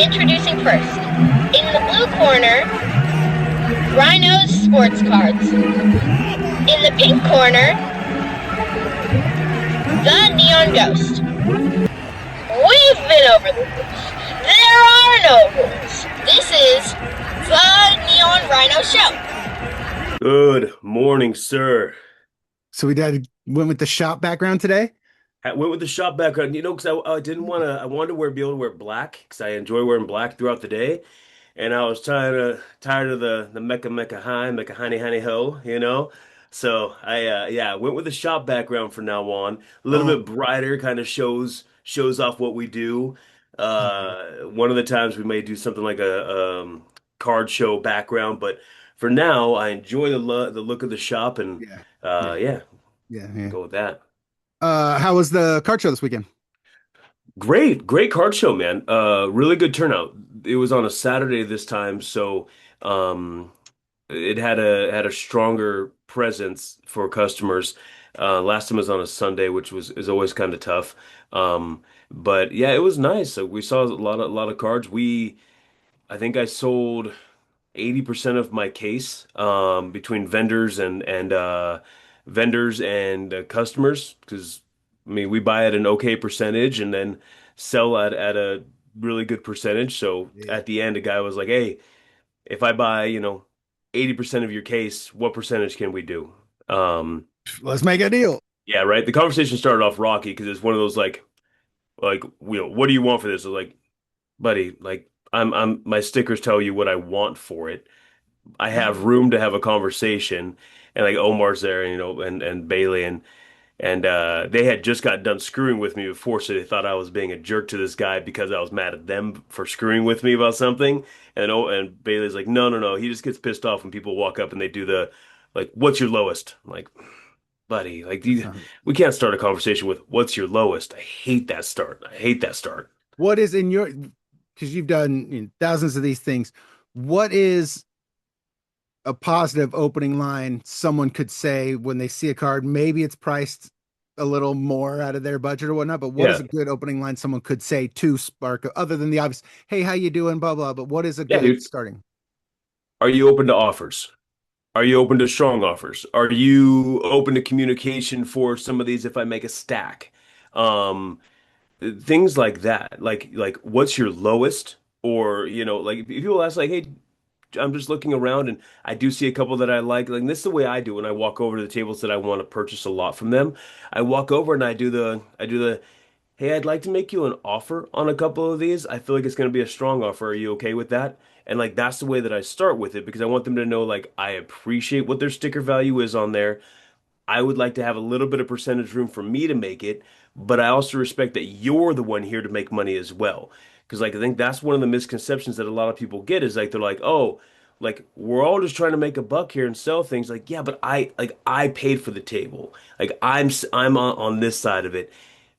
Introducing first. In the blue corner, Ryno's sports cards. In the pink corner, the Neon Ghost. We've been over the rules. There are no rules. This is the Neon Rhino Show. Good morning, sir. So went with the shop background today. I went with the shop background, because I didn't want to. I wanted to be able to wear black because I enjoy wearing black throughout the day, and I was tired of the Mecca high, Mecca honey ho. So I went with the shop background from now on. A little Oh, bit brighter, kind of shows off what we do. okay. One of the times we may do something like a card show background, but for now, I enjoy the look of the shop, and Yeah, yeah, yeah, yeah. go with that. How was the card show this weekend? Great card show, man. Really good turnout. It was on a Saturday this time, so um, it had a stronger presence for customers. Last time was on a Sunday, which was is always kind of tough. But yeah, it was nice. So we saw a lot of cards. I think I sold 80% of my case between vendors and customers because I mean we buy at an okay percentage and then sell at a really good percentage. So Yeah, at the end, a guy was like, "Hey, if I buy 80% of your case, what percentage can we do?" Um, let's make a deal. yeah, right. The conversation started off rocky because it's one of those like what do you want for this? I was like, buddy, like I'm my stickers tell you what I want for it. I have room to have a conversation, and like Omar's there, and Bailey, and they had just got done screwing with me before, so they thought I was being a jerk to this guy because I was mad at them for screwing with me about something. And Bailey's like, no, he just gets pissed off when people walk up and they do the like, what's your lowest? I'm like, buddy, like So, we can't start a conversation with what's your lowest. I hate that start. I hate that start. what is in your, because you've done thousands of these things, what is a positive opening line someone could say when they see a card? Maybe it's priced a little more out of their budget or whatnot, but what is Yeah, a good opening line someone could say to spark, other than the obvious, hey, how you doing, blah, blah, but what is a yeah, good dude. starting? Are you open to offers? Are you open to strong offers? Are you open to communication for some of these if I make a stack? Um, Things like that. Like what's your lowest? Or, like if people ask like, hey, I'm just looking around and I do see a couple that I like. Like this is the way I do when I walk over to the tables that I want to purchase a lot from them. I walk over and I do the hey, I'd like to make you an offer on a couple of these. I feel like it's going to be a strong offer. Are you okay with that? And like that's the way that I start with it because I want them to know like I appreciate what their sticker value is on there. I would like to have a little bit of percentage room for me to make it, but I also respect that you're the one here to make money as well. Because like I think that's one of the misconceptions that a lot of people get is like they're like, "Oh, like we're all just trying to make a buck here and sell things." Like, "Yeah, but I paid for the table. Like I'm on this side of it."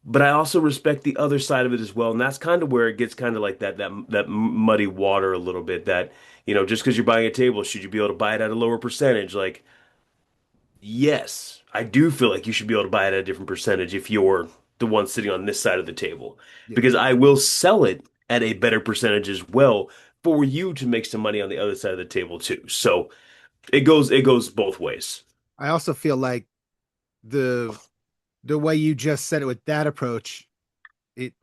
But I also respect the other side of it as well, and that's kind of where it gets kind of like that muddy water a little bit. That just because you're buying a table, should you be able to buy it at a lower percentage? Like, yes, I do feel like you should be able to buy it at a different percentage if you're the one sitting on this side of the table, Yeah. because I will sell it at a better percentage as well for you to make some money on the other side of the table too. So it goes both ways. I also feel like the the way you just said it with that approach, it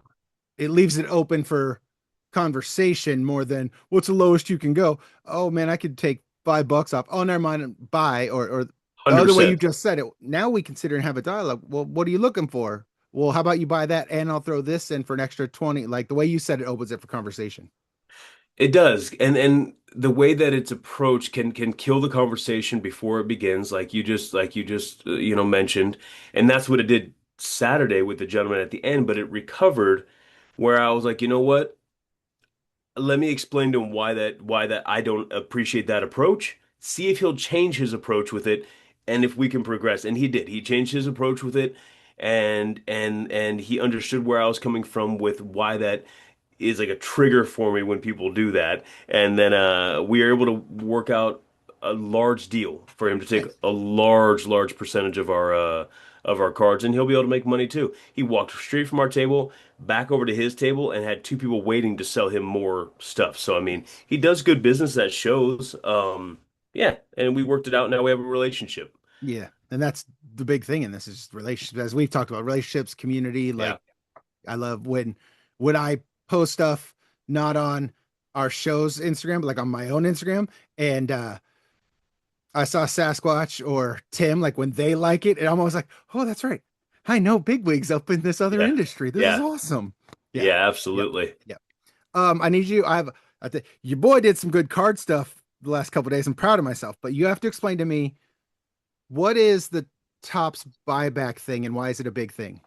it leaves it open for conversation more than what's the lowest you can go. Oh man, I could take $5 off. Oh, never mind, buy or the other way you 100%. just said it. Now we consider and have a dialogue. Well, what are you looking for? Well, how about you buy that and I'll throw this in for an extra 20. Like the way you said it opens it for conversation. It does. And the way that it's approached can kill the conversation before it begins, like you just mentioned. And that's what it did Saturday with the gentleman at the end, but it recovered where I was like, you know what? Let me explain to him why that I don't appreciate that approach. See if he'll change his approach with it and if we can progress. And he did. He changed his approach with it and he understood where I was coming from with why that is like a trigger for me when people do that. And then we are able to work out a large deal for him to take Nice. a large percentage of of our cards, and he'll be able to make money too. He walked straight from our table back over to his table and had two people waiting to sell him more stuff. So I mean, he does good business at shows. Yeah, and we worked it out. Now we have a relationship. Yeah. And that's the big thing in this is relationships. As we've talked about relationships, community. Yeah. Like I love when I post stuff not on our show's Instagram, but like on my own Instagram. And I saw Sasquatch or Tim, like when they like it, and I'm always like, oh, that's right. I know bigwigs up in this other Yeah. industry. This is Yeah. awesome. Yeah. Yeah, Yep. absolutely. Yep. I need you. Your boy did some good card stuff the last couple of days. I'm proud of myself, but you have to explain to me what is the Topps buyback thing and why is it a big thing?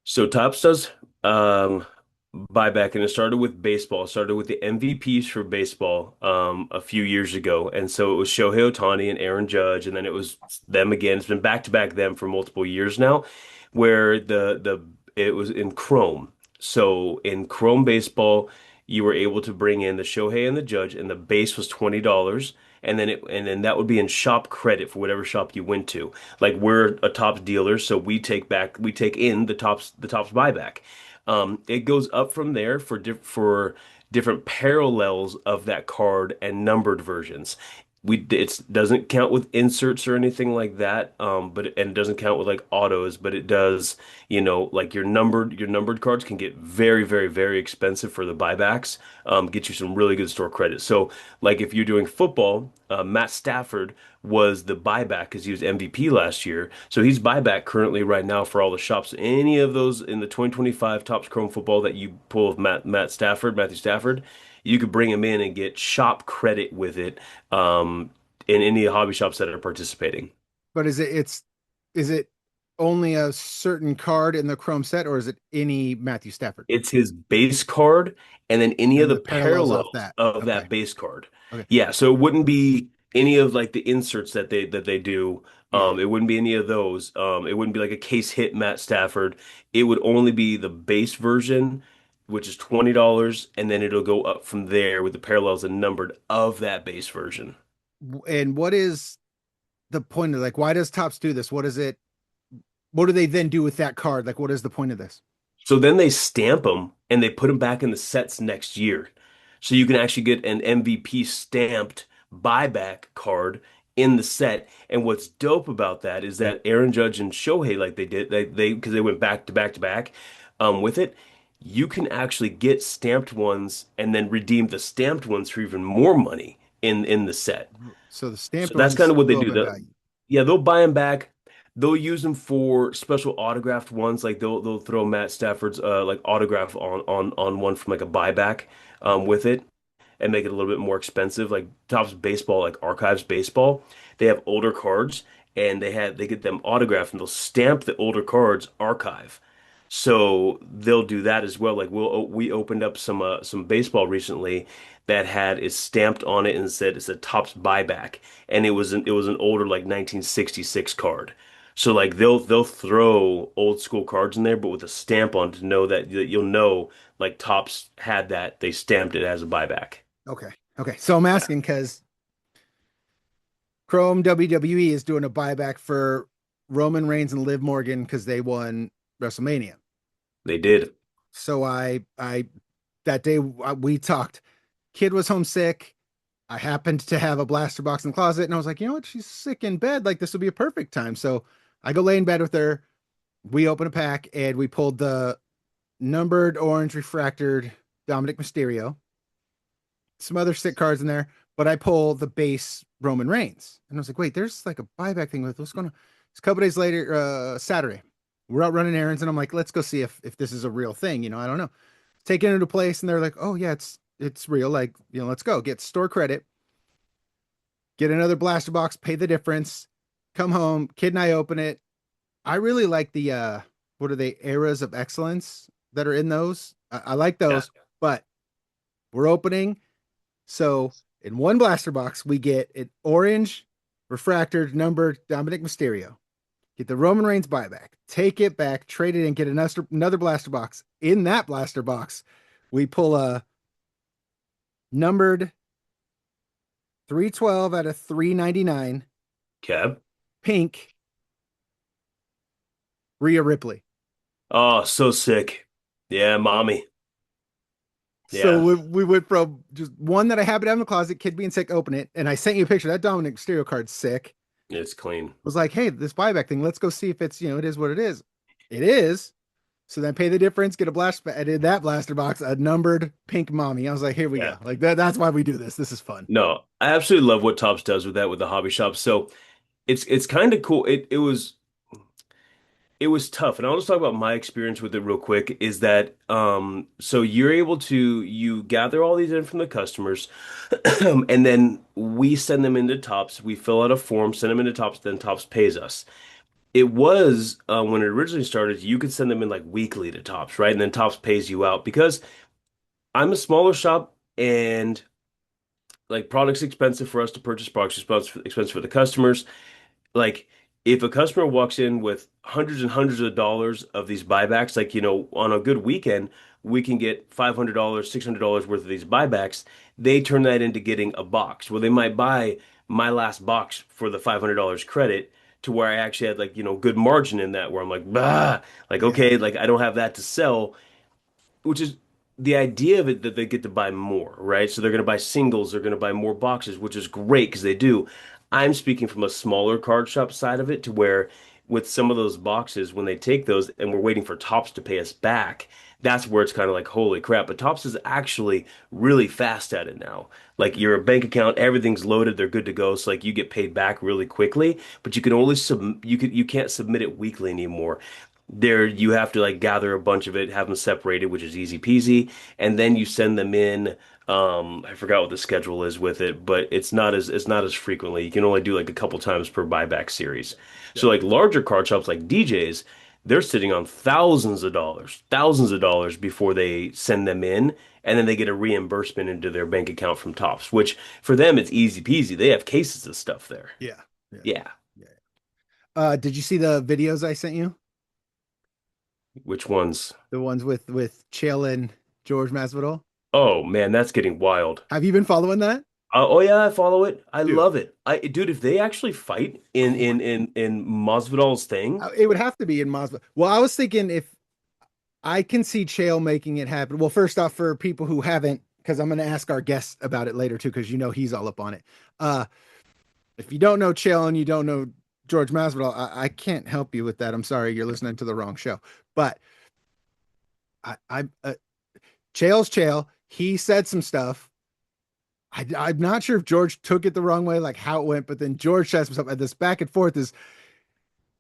So Topps does buyback, and it started with baseball. It started with the MVPs for baseball a few years ago, and so it was Shohei Ohtani and Aaron Judge, and then it was them again. It's been back to back them for multiple years now, where the it was in Chrome. So in Chrome baseball, you were able to bring in the Shohei and the Judge, and the base was $20. And then that would be in shop credit for whatever shop you went to. Like we're a Topps dealer, so we take in the Topps buyback. It goes up from there for different parallels of that card and numbered versions. It doesn't count with inserts or anything like that, and it doesn't count with like autos, but it does, like your numbered cards can get very, very, very expensive for the buybacks. Get you some really good store credit. So like if you're doing football, Matt Stafford was the buyback because he was MVP last year. So he's buyback currently right now for all the shops. Any of those in the 2025 Topps Chrome football that you pull of Matthew Stafford, you could bring him in and get shop credit with it in any hobby shops that are participating. But is it only a certain card in the Chrome set or is it any Matthew Stafford It's his base card and then any of and the the parallels off parallels that? of Okay. that base card. Okay. Yeah, so it wouldn't be any of like the inserts that they do. Yeah. Yeah. It wouldn't be any of those. It wouldn't be like a case hit Matt Stafford. It would only be the base version, which is $20, and then it'll go up from there with the parallels and numbered of that base version. And what is the point of like why does Topps do this? What is it? What do they then do with that card? Like what is the point of this? So then they stamp them and they put them back in the sets next year. So you can actually get an MVP stamped buyback card in the set. And what's dope about that is that Aaron Judge and Shohei, like they did, they because they went back to back to back with it, you can actually get stamped ones and then redeem the stamped ones for even more money in the set. So the So stamped that's kind ones of what they go up do. in value. Yeah, they'll buy them back. They'll use them for special autographed ones. Like they'll throw Matt Stafford's like autograph on one from like a buyback with it and make it a little bit more expensive. Like Topps Baseball, like Archives Baseball, they have older cards and they get them autographed and they'll stamp the older cards archive. So they'll do that as well. Like we opened up some baseball recently that had it stamped on it and said it's a Topps buyback, and it was an older like 1966 card. So like they'll throw old school cards in there, but with a stamp on to know that you'll know like Topps had that they stamped it as a buyback. Okay. Okay. So I'm Yeah, asking because Chrome WWE is doing a buyback for Roman Reigns and Liv Morgan because they won WrestleMania. they did. So that day we talked. Kid was homesick. I happened to have a blaster box in the closet, and I was like, you know what? She's sick in bed. Like this would be a perfect time. So I go lay in bed with her. We open a pack and we pulled the numbered orange refractored Dominic Mysterio. Some other sick cards in there, but I pull the base Roman Reigns. And I was like, wait, there's like a buyback thing with what's going on. It's a couple days later, Saturday. We're out running errands, and I'm like, let's go see if this is a real thing. I don't know. Taking it into place, and they're like, oh yeah, it's real. Like, let's go. Get store credit, get another blaster box, pay the difference, come home, kid and I open it. I really like the what are they, eras of excellence that are in those. I like Yeah. those, but we're opening. So in one blaster box, we get an orange refractor numbered Dominic Mysterio. Get the Roman Reigns buyback, take it back, trade it in, get another blaster box. In that blaster box, we pull a numbered 312 out of 399 Cab. pink Rhea Ripley. Oh, so sick. Yeah, mommy. So Yeah, we went from just one that I happen to have in the closet, kid being sick, open it, and I sent you a picture. That Dominic Mysterio card's sick. it's clean. Was like, hey, this buyback thing, let's go see if it's, it is what it is. It is. So then pay the difference, get a blast. I did that blaster box, a numbered pink mommy. I was like, here we Yeah. go. Like that's why we do this. This is fun. No, I absolutely love what Topps does with that with the hobby shop. So it's kind of cool. It was tough, and I'll just talk about my experience with it real quick. Is that so you're able to you gather all these in from the customers, and then we send them into Topps. We fill out a form, send them into Topps, then Topps pays us. It was when it originally started, you could send them in like weekly to Topps, right? And then Topps pays you out because I'm a smaller shop and like products expensive for us to purchase, products expensive for the customers. Like if a customer walks in with hundreds and hundreds of dollars of these buybacks, like on a good weekend, we can get $500, $600 worth of these buybacks. They turn that into getting a box. Well, they might buy my last box for the $500 credit to where I actually had like, good margin in that where I'm like, bah, like Yeah. okay, like I don't have that to sell, which is the idea of it that they get to buy more, right? So they're going to buy singles, they're going to buy more boxes, which is great because they do. I'm speaking from a smaller card shop side of it to where with some of those boxes, when they take those and we're waiting for Topps to pay us back, that's where it's kind of like, holy crap. But Topps is actually really fast at it now. Like your bank account, everything's loaded, they're good to go. So like you get paid back really quickly, but you can only you can't submit it weekly anymore. There you have to like gather a bunch of it, have them separated, which is easy peasy, and then you send them in. I forgot what the schedule is with it, but it's not as frequently. You can only do like a couple times per buyback series. So Yep. like larger card shops like DJs, they're sitting on thousands of dollars before they send them in, and then they get a reimbursement into their bank account from Topps, which for them it's easy peasy. They have cases of stuff there. Yeah. Yeah. Yeah. Yeah. Did you see the videos I sent you? Which ones? The ones with Chael and George Masvidal? Oh man, that's getting wild. Have you been following that? Oh yeah, I follow it. I Dude. love it. Dude, if they actually fight in Oh my, Masvidal's thing, it would have to be in Masvidal. Well, I was thinking if I can see Chael making it happen. Well, first off, for people who haven't, because I'm going to ask our guest about it later too, because he's all up on it. Uh, if you don't know Chael and you don't know George Masvidal, I can't help you with that. I'm sorry, you're listening to the wrong show. But Chael's Chael. He said some stuff. I'm not sure if George took it the wrong way, like how it went, but then George said some stuff. And this back and forth is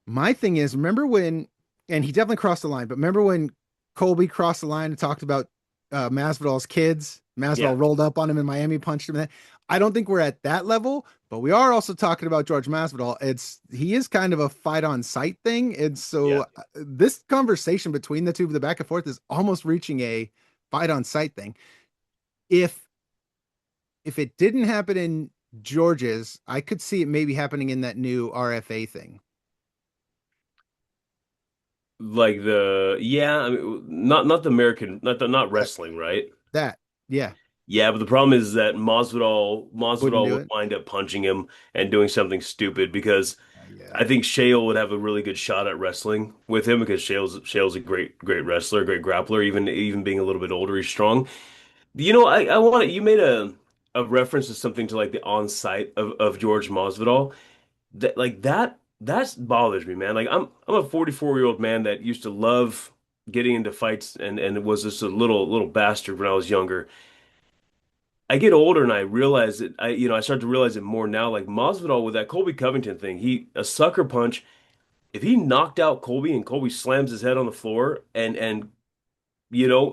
my thing is, remember when, and he definitely crossed the line, but remember when Colby crossed the line and talked about Masvidal's kids? yeah, Masvidal rolled up on him in Miami, punched him. I don't think we're at that level, but we are also talking about George Masvidal. He is kind of a fight on sight thing. And so yeah. this conversation between the two, the back and forth, is almost reaching a fight on sight thing. If it didn't happen in George's, I could see it maybe happening in that new RFA thing. Like I mean, not the American, not That, wrestling, right? that, yeah, Yeah, but the problem is that Masvidal wouldn't Masvidal do would it. wind up punching him and doing something stupid because Yeah. I think Chael would have a really good shot at wrestling with him because Chael's a great wrestler, great grappler, even being a little bit older, he's strong. I want to, you made a reference to something to like the on-site of George Masvidal. That bothers me, man. Like I'm a 44-year-old man that used to love getting into fights and was just a little bastard when I was younger. I get older and I realize it. I start to realize it more now. Like Masvidal with that Colby Covington thing, he a sucker punch. If he knocked out Colby and Colby slams his head on the floor and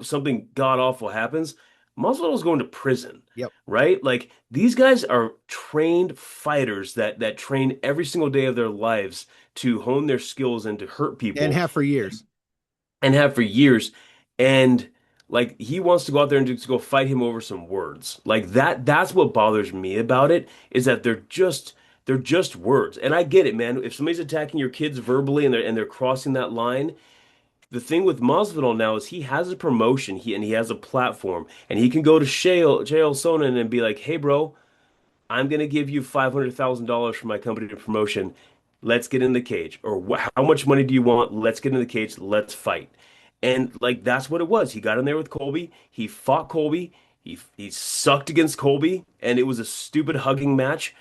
something god awful happens, Masvidal's going to prison, Yep. right? Like these guys are trained fighters that train every single day of their lives to hone their skills and to hurt And people have for years. and have for years. And like he wants to go out there and just go fight him over some words. Like that's what bothers me about it is that they're just words. And I get it, man. If somebody's attacking your kids verbally and they're crossing that line, the thing with Masvidal now is he has a promotion, he has a platform, and he can go to Chael Sonnen and be like, "Hey, bro, I'm gonna give you $500,000 for my company to promotion. Let's get in the cage. Or how much money do you want? Let's get in the cage. Let's fight. And like that's what it was. He got in there with Colby. He fought Colby. He sucked against Colby, and it was a stupid hugging match.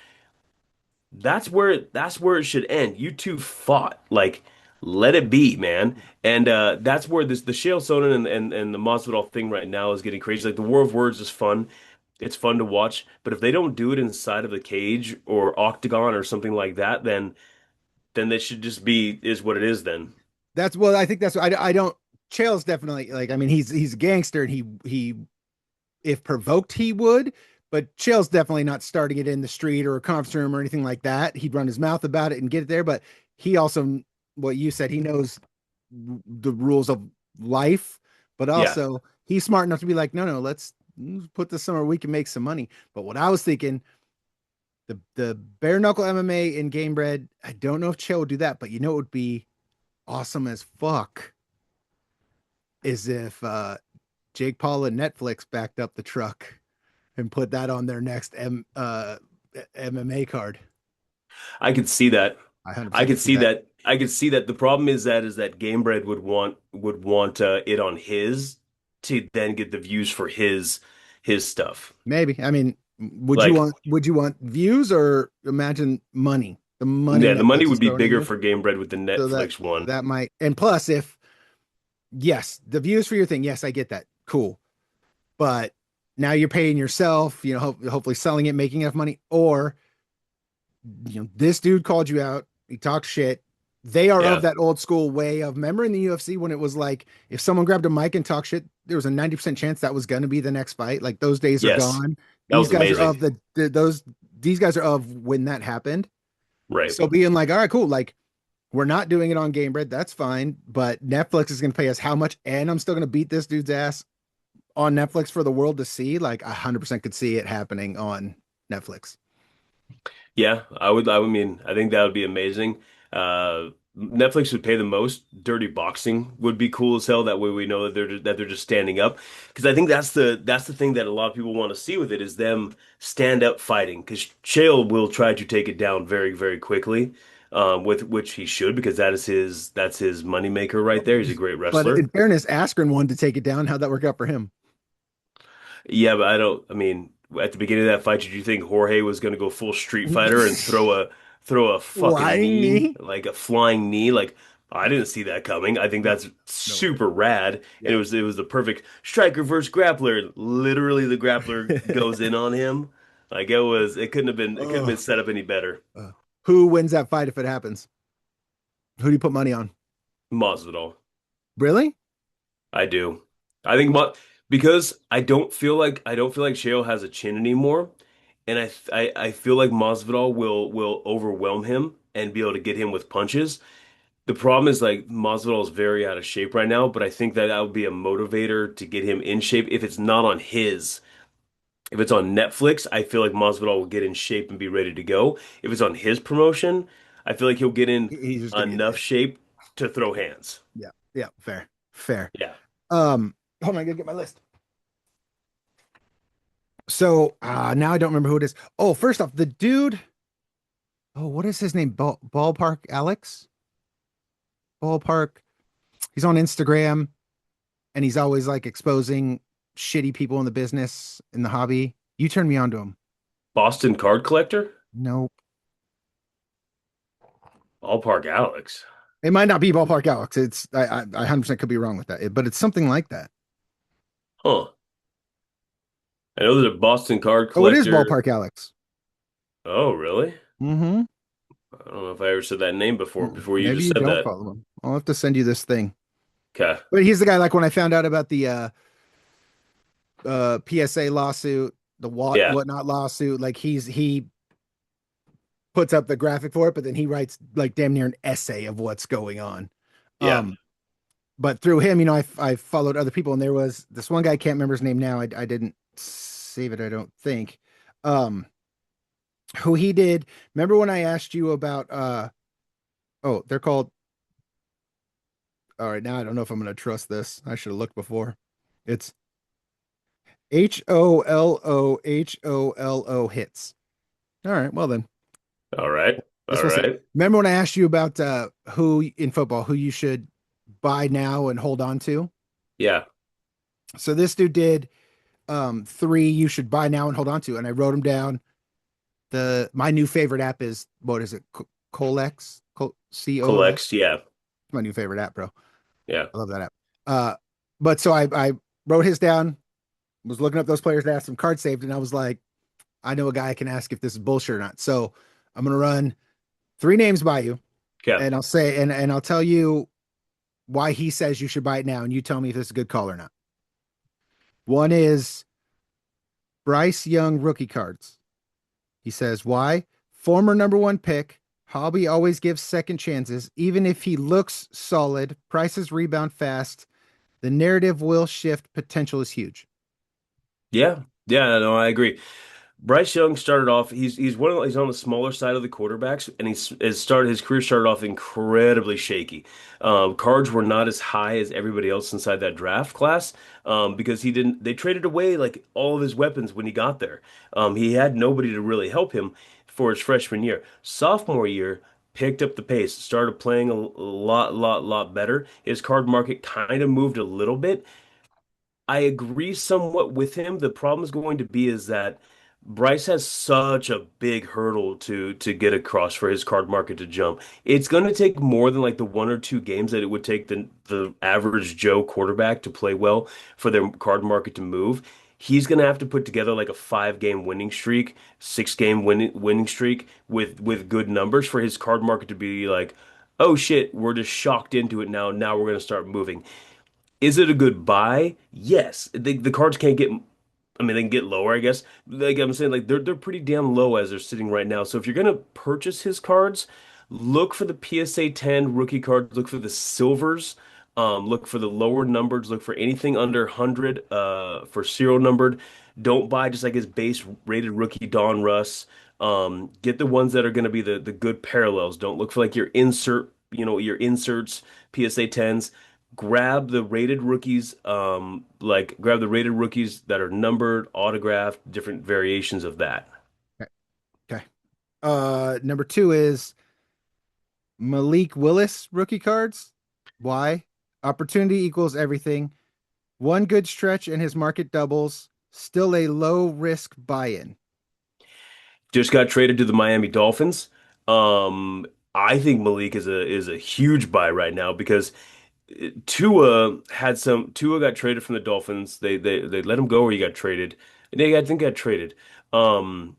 That's where it should end. You two fought. Like, let it be, man. And that's where the Chael Sonnen and the Masvidal thing right now is getting crazy. Like the War of Words is fun. It's fun to watch. But if they don't do it inside of the cage or octagon or something like that, then they should just be is what it is then. That's well, I think that's I don't. Chael's definitely like. I mean, he's a gangster, and he if provoked he would. But Chael's definitely not starting it in the street or a conference room or anything like that. He'd run his mouth about it and get it there. But he also, what you said, he knows the rules of life. But Yeah. also, he's smart enough to be like, no, no, let's put this somewhere we can make some money. But what I was thinking, the bare knuckle MMA in Game Bread, I don't know if Chael would do that, but you know it would be awesome as fuck is if Jake Paul and Netflix backed up the truck and put that on their next MMA card. I could see that. I I 100% could could see see that. that. I could see that. The problem is that Gamebred would want it on his to then get the views for his stuff. Maybe. I mean, Like, would you want views or imagine money? The money yeah, the money Netflix is would be throwing at bigger you. for Gamebred with the So that Netflix one. that might and plus if yes, the views for your thing, yes, I get that. Cool. But now you're paying yourself, hopefully selling it, making enough money, or this dude called you out, he talked shit. They are of Yeah. that old school way of remember in the UFC when it was like if someone grabbed a mic and talked shit, there was a 90% chance that was gonna be the next fight. Like those days are Yes. gone. That These was guys are amazing. of these guys are of when that happened. Right. So being like, all right, cool, like we're not doing it on Game Bread, that's fine, but Netflix is gonna pay us how much, and I'm still gonna beat this dude's ass on Netflix for the world to see. Like 100% could see it happening on Netflix. Yeah, I would mean, I think that would be amazing. Netflix would pay the most. Dirty boxing would be cool as hell. That way we know that they're just standing up. Because I think that's the thing that a lot of people want to see with it is them stand up fighting. Because Chael will try to take it down very, very quickly, with which he should because that's his moneymaker right there. He's a great But wrestler. in fairness, Askren wanted to take it down. How'd that work out for him? Yeah, but I don't. I mean, at the beginning of that fight, did you think Jorge was going to go full Street Fighter and throw a fucking Flying knee, knee? like a flying knee? Like I didn't see that coming. I think No, that's no way. super rad, and Yeah. it was the perfect striker versus grappler. Literally, the grappler goes in on him. Like it couldn't have been Oh, set up any better. who wins that fight if it happens? Who do you put money on? Masvidal. Really? I do. I think because I don't feel like Chael has a chin anymore, and I feel like Masvidal will overwhelm him and be able to get him with punches. The problem is like Masvidal is very out of shape right now, but I think that would be a motivator to get him in shape if it's not on his. If it's on Netflix, I feel like Masvidal will get in shape and be ready to go. If it's on his promotion, I feel like he'll get in He's just gonna get enough hit. shape to throw hands. Yeah. Yeah. Fair. Fair. Yeah. Hold on, I gotta get my list. So now I don't remember who it is. Oh, first off, the dude. Oh, what is his name? Ballpark Alex? Ballpark. He's on Instagram and he's always like exposing shitty people in the business in the hobby. You turned me on to him. Boston card collector? Nope. Ballpark Alex. It might not be Ballpark Alex. I 100% could be wrong with that, but it's something like that. Huh. I know there's a Boston card Oh, it is collector. Ballpark Alex. Oh, really? Mm-hmm. I don't know if I ever said that name before you Maybe just you said don't that. follow him. I'll have to send you this thing. Okay. But he's the guy like when I found out about the PSA lawsuit, the Yeah. whatnot lawsuit, like he puts up the graphic for it, but then he writes like damn near an essay of what's going on. Yeah. Um, but through him, I followed other people, and there was this one guy, I can't remember his name now. I didn't save it, I don't think. Um, who he did. Remember when I asked you about oh, they're called all right, now I don't know if I'm gonna trust this. I should have looked before. It's HOLO hits. All right, well then. All right. This All will say. right. Remember when I asked you about who in football who you should buy now and hold on to? Yeah. So this dude did three you should buy now and hold on to, and I wrote them down. The my new favorite app is what is it? Colex, COLX. Collects. Yeah. My new favorite app, bro. Yeah. I love that app. Uh, but so I wrote his down, was looking up those players that have some cards saved, and I was like, I know a guy I can ask if this is bullshit or not. So I'm gonna run three names by you, Okay. and I'll say and I'll tell you why he says you should buy it now, and you tell me if this is a good call or not. One is Bryce Young rookie cards. He says, why? Former number one pick. Hobby always gives second chances. Even if he looks solid, prices rebound fast. The narrative will shift. Potential is huge. Yeah. Yeah. No, I agree. Bryce Young started off. He's on the smaller side of the quarterbacks, and his career started off incredibly shaky. Cards were not as high as everybody else inside that draft class, because he didn't. They traded away like all of his weapons when he got there. He had nobody to really help him for his freshman year. Sophomore year, picked up the pace, started playing a lot better. His card market kind of moved a little bit. I agree somewhat with him. The problem is going to be is that Bryce has such a big hurdle to get across for his card market to jump. It's going to take more than like the one or two games that it would take the average Joe quarterback to play well for their card market to move. He's going to have to put together like a 5 game winning streak, 6 game winning streak with good numbers for his card market to be like, oh shit, we're just shocked into it now. Now we're going to start moving. Is it a good buy? Yes. The cards can't get, I mean, they can get lower, I guess. Like I'm saying, like they're pretty damn low as they're sitting right now. So if you're gonna purchase his cards, look for the PSA 10 rookie cards, look for the silvers, look for the lower numbers, look for anything under 100 for serial numbered. Don't buy just like his base rated rookie Don Russ. Get the ones that are gonna be the good parallels. Don't look for like your your inserts, PSA 10s. Grab the rated rookies that are numbered, autographed, different variations of that. Okay. Okay. Number two is Malik Willis rookie cards. Why? Opportunity equals everything. One good stretch and his market doubles. Still a low risk buy in. Just got traded to the Miami Dolphins. I think Malik is a huge buy right now because Tua got traded from the Dolphins. They let him go or he got traded. I think got traded. Um,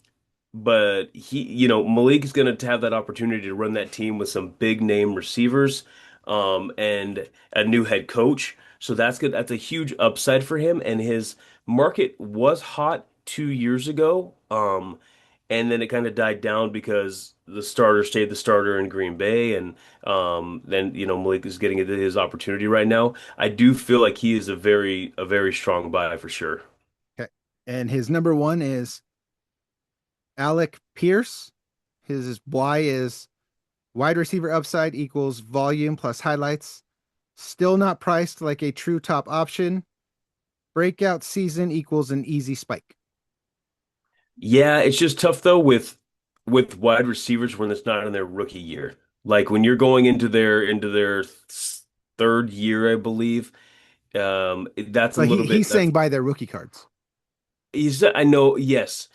but Malik is going to have that opportunity to run that team with some big name receivers, and a new head coach. So that's good. That's a huge upside for him. And his market was hot 2 years ago. And then it kind of died down because the starter stayed the starter in Green Bay, and then Malik is getting his opportunity right now. I do feel like he is a very strong buy for sure. Okay. And his number one is Alec Pierce. His Y is wide receiver upside equals volume plus highlights. Still not priced like a true top option. Breakout season equals an easy spike. Yeah, it's just tough though with wide receivers when it's not in their rookie year. Like when you're going into their third year, I believe. That's a But little he's bit. saying That's buy their rookie cards. I know. Yes,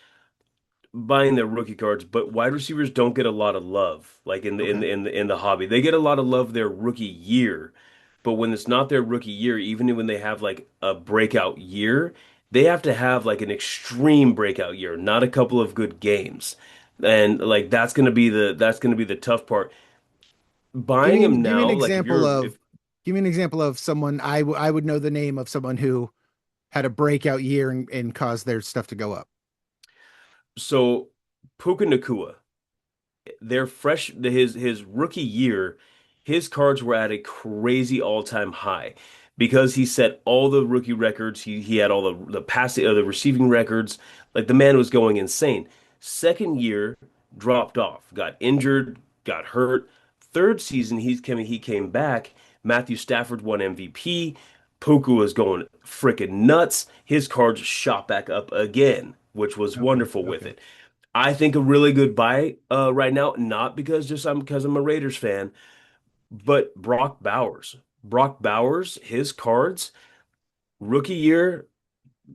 buying their rookie cards, but wide receivers don't get a lot of love, like in the in Okay. the in the in the hobby. They get a lot of love their rookie year, but when it's not their rookie year, even when they have like a breakout year, they have to have like an extreme breakout year, not a couple of good games. And like that's gonna be the tough part. Buying them Give me an now, like if example you're of if someone I would know the name of someone who had a breakout year and caused their stuff to go up. so Puka Nakua. His rookie year, his cards were at a crazy all-time high because he set all the rookie records. He had all the passing the receiving records. Like the man was going insane. Second year dropped off, got injured, got hurt. Third season he came back. Matthew Stafford won MVP. Puka was going freaking nuts. His cards shot back up again, which was Okay. wonderful with Okay. it. I think a really good buy right now, not because I'm a Raiders fan, but Brock Bowers. Brock Bowers, his cards, rookie year,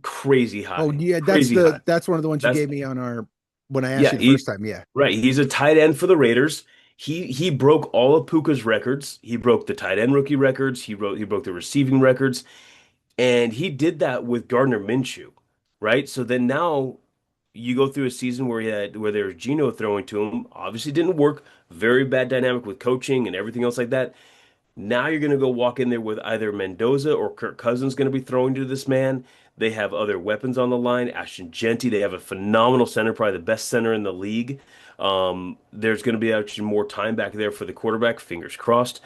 crazy Oh high. yeah, Crazy high. that's one of the ones you That's gave me on our when I asked yeah, you the first time. Yeah. right. He's a tight end for the Raiders. He broke all of Puka's records. He broke the tight end rookie records. He broke the receiving records. And he did that with Gardner Minshew, right? So then now you go through a season where there was Geno throwing to him. Obviously didn't work. Very bad dynamic with coaching and everything else like that. Now you're gonna go walk in there with either Mendoza or Kirk Cousins gonna be throwing to this man. They have other weapons on the line. Ashton Genty, they have a phenomenal center, probably the best center in the league. There's going to be actually more time back there for the quarterback. Fingers crossed.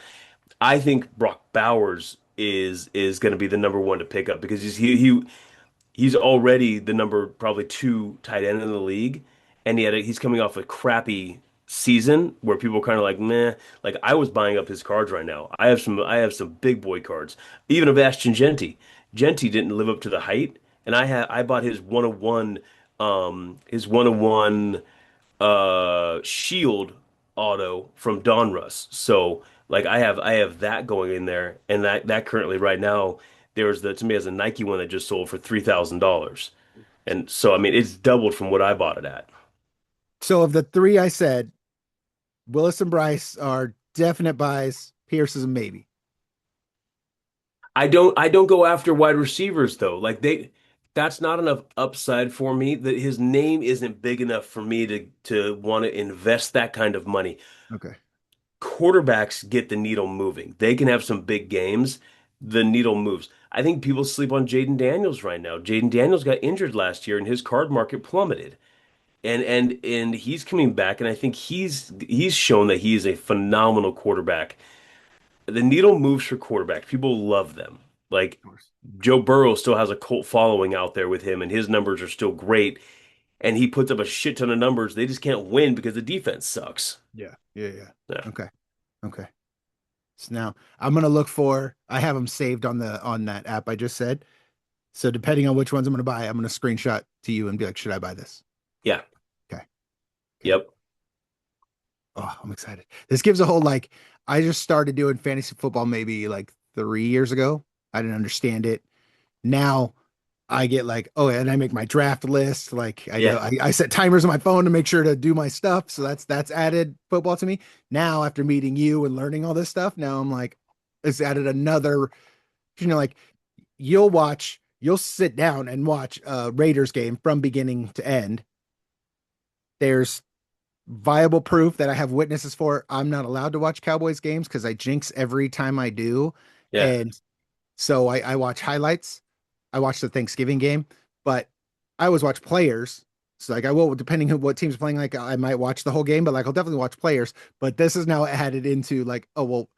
I think Brock Bowers is going to be the number one to pick up because he's already the number probably two tight end in the league, and yet he's coming off a crappy season where people are kind of like meh. Like I was buying up his cards right now. I have some big boy cards, even of Ashton Genty. Genty didn't live up to the height, and I bought his 101 Shield auto from Donruss. So like I have that going in there, and that currently right now there's the to me as a Nike one that just sold for $3,000, and so I mean it's doubled from what I bought it at. So of the three I said, Willis and Bryce are definite buys. Pierce is a maybe. I don't go after wide receivers though. Like they that's not enough upside for me that his name isn't big enough for me to want to invest that kind of money. Okay. Quarterbacks get the needle moving. They can have some big games. The needle moves. I think people sleep on Jaden Daniels right now. Jaden Daniels got injured last year and his card market plummeted. And he's coming back and I think he's shown that he is a phenomenal quarterback. The needle moves for quarterbacks. People love them. Like Of course. Joe Burrow still has a cult following out there with him and his numbers are still great and he puts up a shit ton of numbers. They just can't win because the defense sucks. Yeah. Yeah. Yeah. Yeah. Okay. Okay. So now I'm gonna look for. I have them saved on the on that app I just said. So depending on which ones I'm gonna buy, I'm gonna screenshot to you and be like, should I buy this? Yeah. Okay. Okay. Yep. Oh, I'm excited. This gives a whole like I just started doing fantasy football maybe like 3 years ago. I didn't understand it. Now I get like, oh, and I make my draft list. Like I know Yeah. I set timers on my phone to make sure to do my stuff. So that's added football to me. Now after meeting you and learning all this stuff, now I'm like, it's added another, like you'll sit down and watch a Raiders game from beginning to end. There's viable proof that I have witnesses for. I'm not allowed to watch Cowboys games because I jinx every time I do. Yeah. And so I watch highlights. I watch the Thanksgiving game, but I always watch players. So like I will, depending on what team's playing, like I might watch the whole game, but like I'll definitely watch players. But this is now added into like, oh well,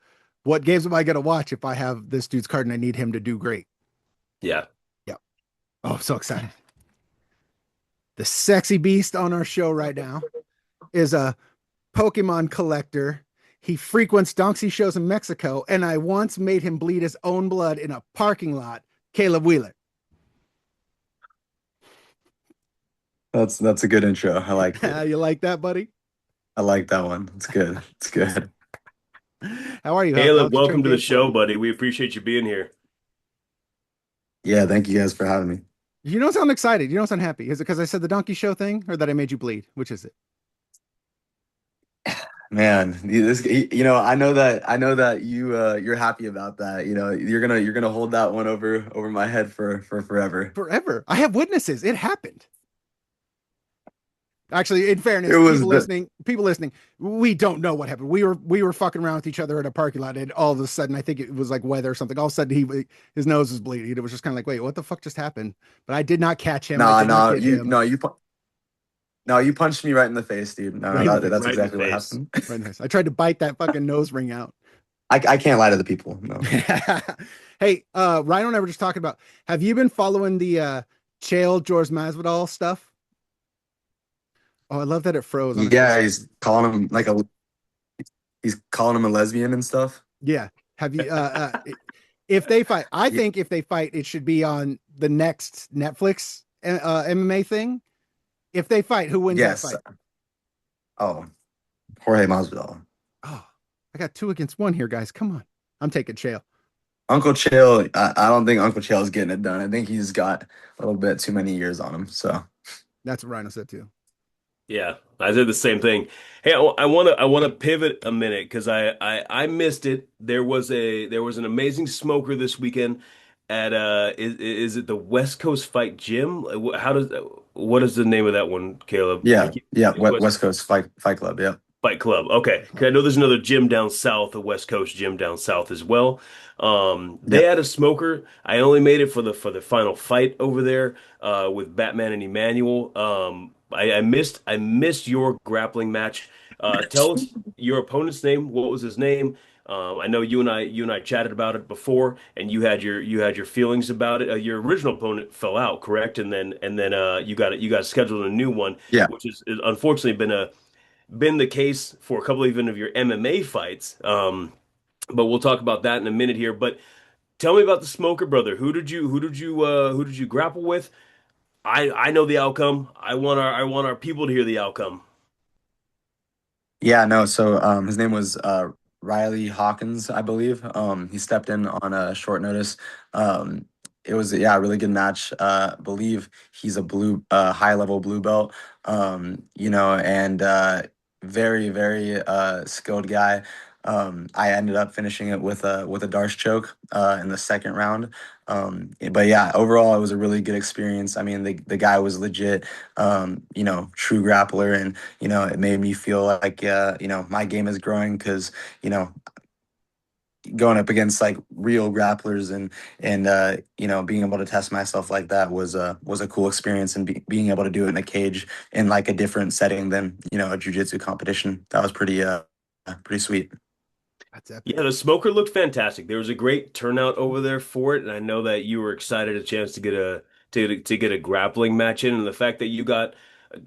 what games am I gonna watch if I have this dude's card and I need him to do great? Yeah. Yeah. Oh, I'm so excited. The sexy beast on our show right now is a Pokemon collector. He frequents donkey shows in Mexico, and I once made him bleed his own blood in a parking lot. Caleb Wheeler. That's a good intro. I like it. You like that, buddy? I like that one. It's good. It's good. How are you? Caleb, How's your welcome to the training show, buddy. We appreciate you being here. Yeah, thank you guys for having me. You don't sound excited. You don't sound happy. Is it because I said the donkey show thing, or that I made you bleed? Which is it? Man, I know that you're happy about that. You know, you're gonna hold that one over my head for forever. Forever. I have witnesses. It happened. Actually, in fairness, It was people listening, we don't know what happened. We were fucking around with each other at a parking lot, and all of a sudden, I think it was like weather or something. All of a sudden, his nose was bleeding. It was just kind of like, wait, what the fuck just happened? But I did not catch him. I No, did not no, get you him. no, you pu- no, you punched me right in the face, dude. No, Right in the face. that's Right in the exactly what face. happened. Right, nice. I tried to bite that fucking nose ring out. I can't lie to the people. No. Hey, Ryno and I were just talking about. Have you been following the Chael Jorge Masvidal stuff? Oh, I love that it froze. Yeah, he's calling him a lesbian and stuff. Yeah. Have you if they fight, I Yeah. think if they fight, it should be on the next Netflix MMA thing. If they fight, who wins that Yes. fight? Oh, Jorge Masvidal. Oh, I got 2-against-1 here, guys. Come on. I'm taking Chael. Uncle Chael, I don't think Uncle Chael's getting it done. I think he's got a little bit too many years on him. So That's what Ryno said too. Yeah, I said the same thing. Hey, I want to pivot a minute because I missed it. There was an amazing smoker this weekend at is it the West Coast Fight Gym? What is the name of that one, Caleb? yeah, yeah. West West Coast Fight Club. Yeah. Fight Club. Okay. 'Cause I know there's another gym down south, a West Coast gym down south as well. They Yep. had a smoker. I only made it for the final fight over there with Batman and Emmanuel. I missed your grappling match. Tell us your opponent's name. What was his name? I know you and I chatted about it before, and you had your feelings about it. Your original opponent fell out, correct? And then you got scheduled a new one, Yeah. which is unfortunately been the case for a couple even of your MMA fights. But we'll talk about that in a minute here. But tell me about the Smoker brother. Who did you grapple with? I know the outcome. I want our people to hear the outcome. Yeah, no. So his name was Riley Hawkins, I believe. He stepped in on a short notice. Um, it was yeah, a really good match. Believe he's a blue high level blue belt. And very very skilled guy. I ended up finishing it with a Darce choke in the second round. But yeah, overall it was a really good experience. I mean, the guy was legit, true grappler, and it made me feel like, my game is growing because, you know, going up against like real grapplers and being able to test myself like that was a cool experience, and being able to do it in a cage in like a different setting than, a jujitsu competition. That was pretty sweet. That's epic. Yeah, the smoker looked fantastic. There was a great turnout over there for it, and I know that you were excited a chance to get a grappling match in, and the fact that you got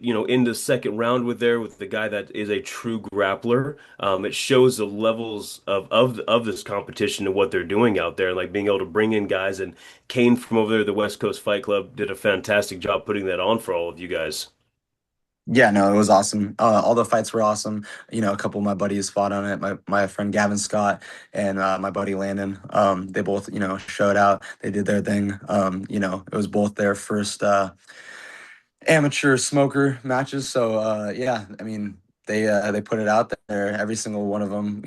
in the second round with the guy that is a true grappler, it shows the levels of this competition and what they're doing out there, like being able to bring in guys. And Kane from over there, the West Coast Fight Club, did a fantastic job putting that on for all of you guys. Yeah, no, it was awesome. All the fights were awesome. A couple of my buddies fought on it. My friend Gavin Scott and my buddy Landon. They both, showed out. They did their thing. It was both their first amateur smoker matches. So yeah, I mean, they put it out there. Every single one of them,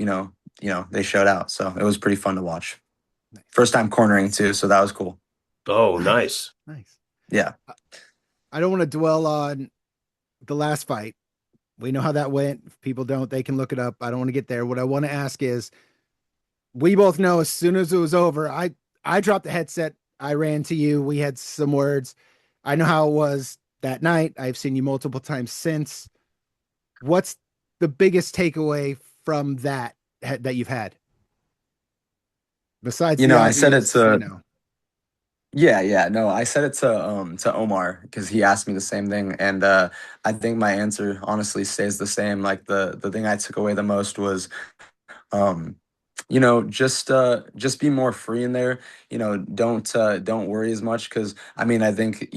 they showed out. So it was pretty fun to watch. First time cornering too, so that was cool. Oh, Nice. nice. Nice. Yeah. I don't want to dwell on the last fight. We know how that went. If people don't, they can look it up. I don't want to get there. What I want to ask is, we both know as soon as it was over, I dropped the headset. I ran to you. We had some words. I know how it was that night. I've seen you multiple times since. What's the biggest takeaway from that you've had? Besides the I said it obvious, to Yeah, yeah, no, I said it to Omar because he asked me the same thing, and I think my answer honestly stays the same. Like the thing I took away the most was, um, just be more free in there. Don't worry as much, because I mean, I think,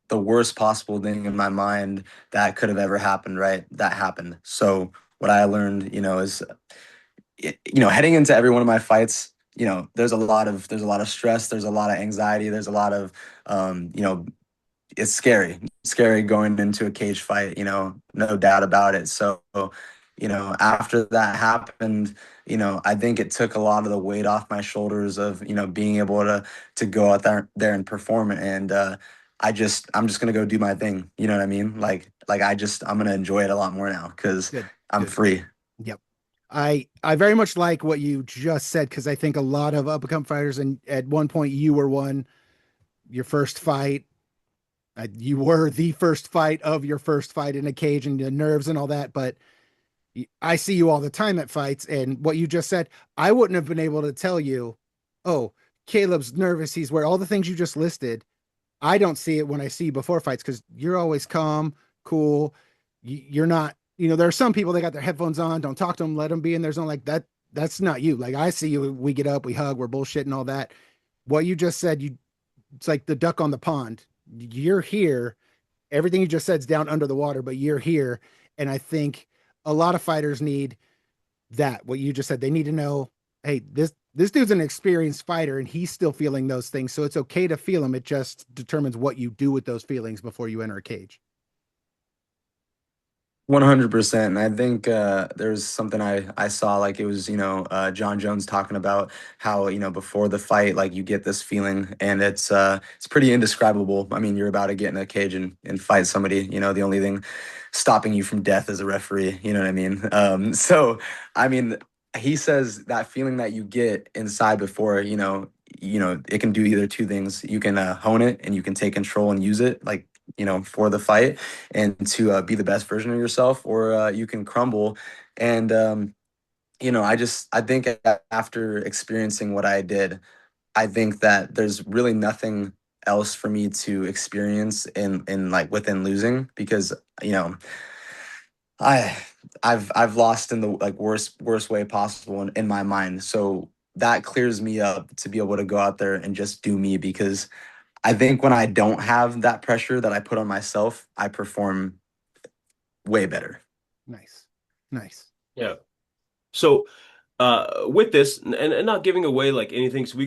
the worst possible thing in my mind that could have ever happened, right? That happened. So what I learned, is, heading into every one of my fights, there's a lot of stress, there's a lot of anxiety, there's a lot of, it's scary going into a cage fight, no doubt about it. So, after that happened, I think it took a lot of the weight off my shoulders of, being able to go out there and perform, and I'm just gonna go do my thing. You know what I mean? Like I'm gonna enjoy it a lot more now because good, I'm good. free. Yep. I very much like what you just said, because I think a lot of up and coming fighters, and at one point you were one, your first fight, you were the first fight of your first fight in a cage, and the nerves and all that. But I see you all the time at fights, and what you just said, I wouldn't have been able to tell you, oh, Caleb's nervous. He's where all the things you just listed. I don't see it when I see you before fights, because you're always calm, cool. You're not, there are some people, they got their headphones on, don't talk to them, let them be in their zone like that. That's not you. Like, I see you, we get up, we hug, we're bullshitting, all that. What you just said, it's like the duck on the pond. You're here. everything you just said is down under the water, but you're here. And I think a lot of fighters need that, what you just said. They need to know, hey, this dude's an experienced fighter and he's still feeling those things. So it's okay to feel them. It just determines what you do with those feelings before you enter a cage. 100%. And I think there's something I saw, like it was, John Jones talking about how, before the fight, like you get this feeling and it's pretty indescribable. I mean, you're about to get in a cage and fight somebody, the only thing stopping you from death is a referee, you know what I mean? So, I mean, he says that feeling that you get inside before, it can do either two things. You can hone it and you can take control and use it, like, for the fight and to be the best version of yourself, or you can crumble. And I think after experiencing what I did, I think that there's really nothing else for me to experience in like within losing, because you know I I've lost in the like worst way possible in my mind. So that clears me up to be able to go out there and just do me, because I think when I don't have that pressure that I put on myself, I perform way better. Nice. Nice. Yeah. So with this, and not giving away like anything, so we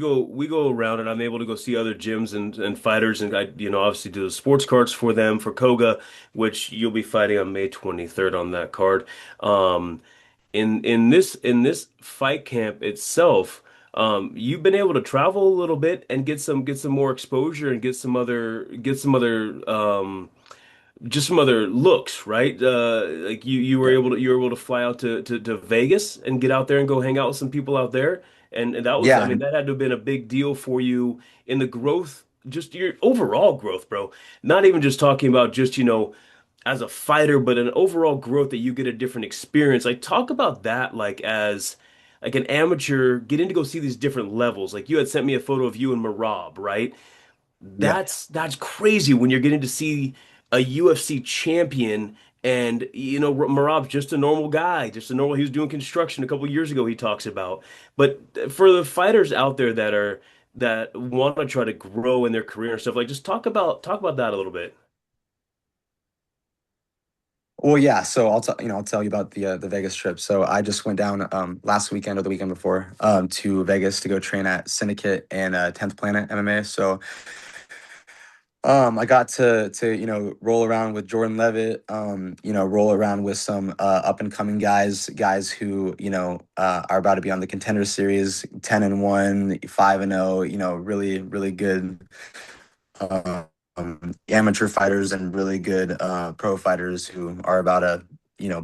go around and I'm able to go see other gyms and fighters, and I obviously do the sports cards for them for CoGa, which you'll be fighting on May 23rd on that card. Um in this fight camp itself, you've been able to travel a little bit and get some more exposure and get some other just some other looks, right? Like you were Yeah. able to fly out to Vegas and get out there and go hang out with some people out there. And that was, I Yeah. mean, that had to have been a big deal for you in the growth, just your overall growth, bro. Not even just talking about just, as a fighter, but an overall growth that you get a different experience. Like talk about that like as like an amateur getting to go see these different levels. Like you had sent me a photo of you and Marab, right? Yeah. That's crazy when you're getting to see a UFC champion, and Marab's just a normal guy, just a normal. He was doing construction a couple years ago. He talks about, but for the fighters out there that want to try to grow in their career and stuff, like just talk about that a little bit. Well, yeah. So I'll tell you about the Vegas trip. So I just went down last weekend or the weekend before to Vegas to go train at Syndicate and 10th Planet MMA. So I got to roll around with Jordan Levitt, roll around with some up and coming guys who are about to be on the Contender Series, 10-1, 5-0, really really good amateur fighters and really good pro fighters who are about to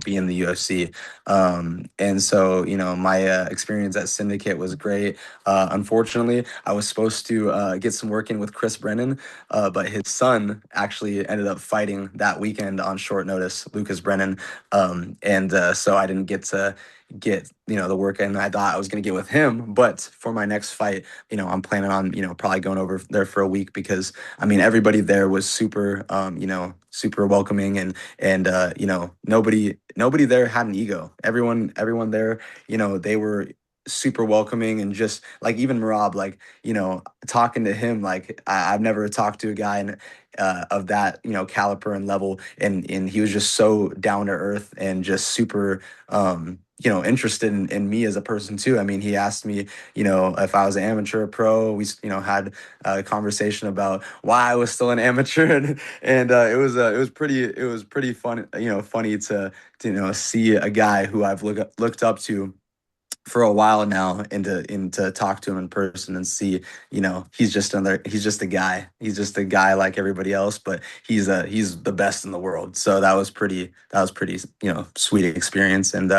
be in the UFC. And so my experience at Syndicate was great. Unfortunately, I was supposed to get some work in with Chris Brennan, but his son actually ended up fighting that weekend on short notice, Lucas Brennan. And so I didn't get to get the work in I thought I was going to get with him. But for my next fight, I'm planning on probably going over there for a week, because I mean everybody there was super super welcoming, and nobody there had an ego. Everyone there, they were super welcoming, and just like even Marab, like talking to him, like I've never talked to a guy of that caliber and level, and he was just so down to earth and just super interested in me as a person too. I mean, he asked me, if I was an amateur or pro. We, had a conversation about why I was still an amateur, and it was pretty fun, funny to see a guy who I've looked up to for a while now, and to talk to him in person and see, he's just a guy. He's just a guy like everybody else, but he's the best in the world. So that was pretty sweet experience. And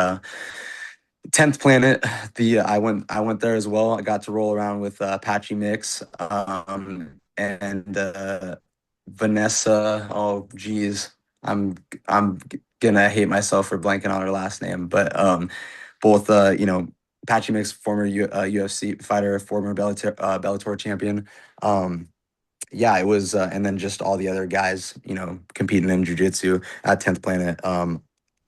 10th Planet, I went there as well. I got to roll around with Patchy Mix, and Vanessa. Oh geez, I'm gonna hate myself for blanking on her last name, but both Patchy Mix, former UFC fighter, former Bellator champion. Yeah, it was, and then just all the other guys, competing in jiu-jitsu at 10th Planet.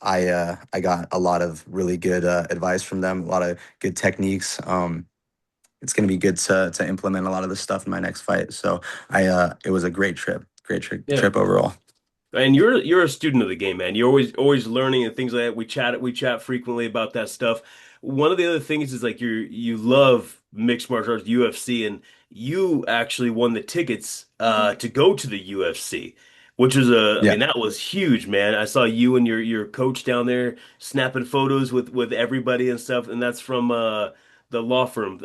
I got a lot of really good advice from them, a lot of good techniques. It's going to be good to implement a lot of this stuff in my next fight. So it was a great trip Yeah. trip overall. And you're a student of the game, man. You're always learning and things like that. We chat frequently about that stuff. One of the other things is like you love mixed martial arts, UFC, and you actually won the tickets to go to the UFC, which was I Yeah. mean that was huge, man. I saw you and your coach down there snapping photos with everybody and stuff, and that's from the law firm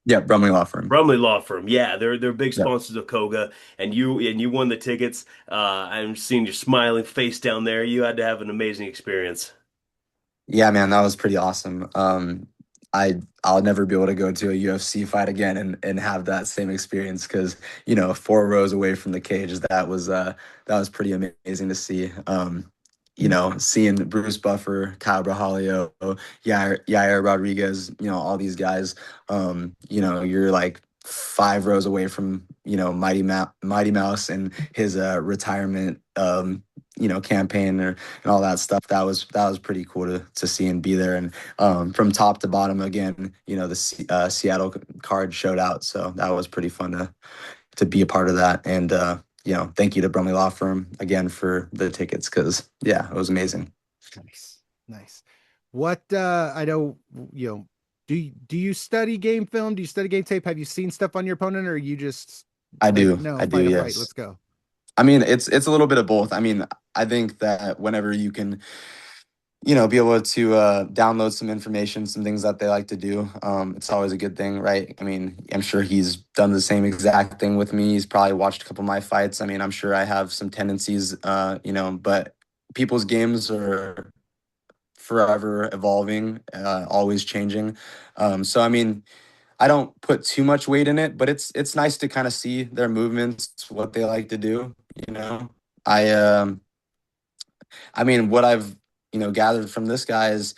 Yeah. Brumley Law Firm. Brumley Law Firm. Yeah, they're big Yeah. sponsors of CoGa, and you won the tickets. I'm seeing your smiling face down there. You had to have an amazing experience. Yeah, man, that was pretty awesome. I'll never be able to go to a UFC fight again and have that same experience because, 4 rows away from the cage, that was pretty amazing to see. Seeing Bruce Buffer, Kyle Brahalio, Yair Rodriguez, all these guys, you're like 5 rows away from, Mighty Mouse and his retirement campaign and all that stuff. That was pretty cool to see and be there. And from top to bottom again, the Seattle card showed out, so that was pretty fun to be a part of that. And thank you to Brumley Law Firm again for the tickets because yeah, it was amazing. Nice, nice. What I know, do you study game film? Do you study game tape? Have you seen stuff on your opponent, or you just I like, do, no, I do, fight a fight, yes. let's go? I mean, it's a little bit of both. I mean, I think that whenever you can, be able to download some information, some things that they like to do, it's always a good thing, right? I mean, I'm sure he's done the same exact thing with me. He's probably watched a couple of my fights. I mean, I'm sure I have some tendencies, but people's games are forever evolving, always changing. So I mean, I don't put too much weight in it, but it's nice to kind of see their movements, what they like to do. You know, I I mean, what I've gathered from this guy is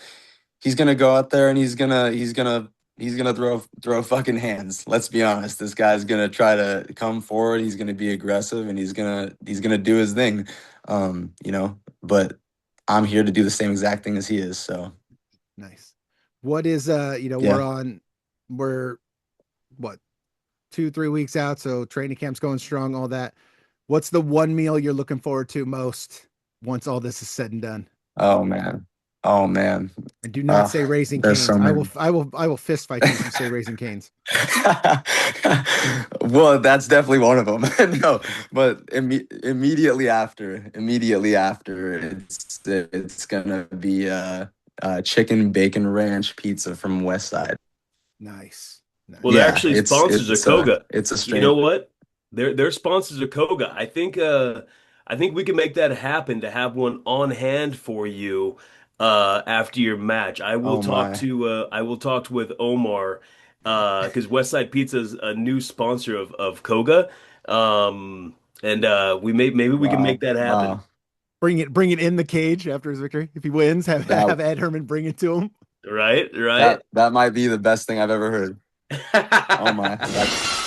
he's gonna go out there and he's gonna throw fucking hands. Let's be honest. This guy's gonna try to come forward. He's gonna be aggressive and he's gonna do his thing. But I'm here to do the same exact thing as he is. So Nice. What is yeah. we're what 2-3 weeks out, so training camp's going strong, all that. What's the one meal you're looking forward to most once all this is said and done? Oh man. Oh man. And do not say Raising There's Canes. so many. I will fist fight you if you say Raising Canes. Well, that's definitely one of them. No, but immediately after, it's gonna be chicken bacon ranch pizza from West Side. Nice. Nice. Well, they're Yeah, actually sponsors of CoGa. it's a You strange. know what? They're sponsors of CoGa. I think we can make that happen to have one on hand for you after your match. Oh my. I will talk with Omar because Westside Pizza is a new sponsor of CoGa. And maybe we can make Wow. that happen. Wow. Bring it in the cage after his victory. If he wins, That have Ed Herman bring it to him. Right? Right? that might be the best thing I've ever heard. Oh my. That's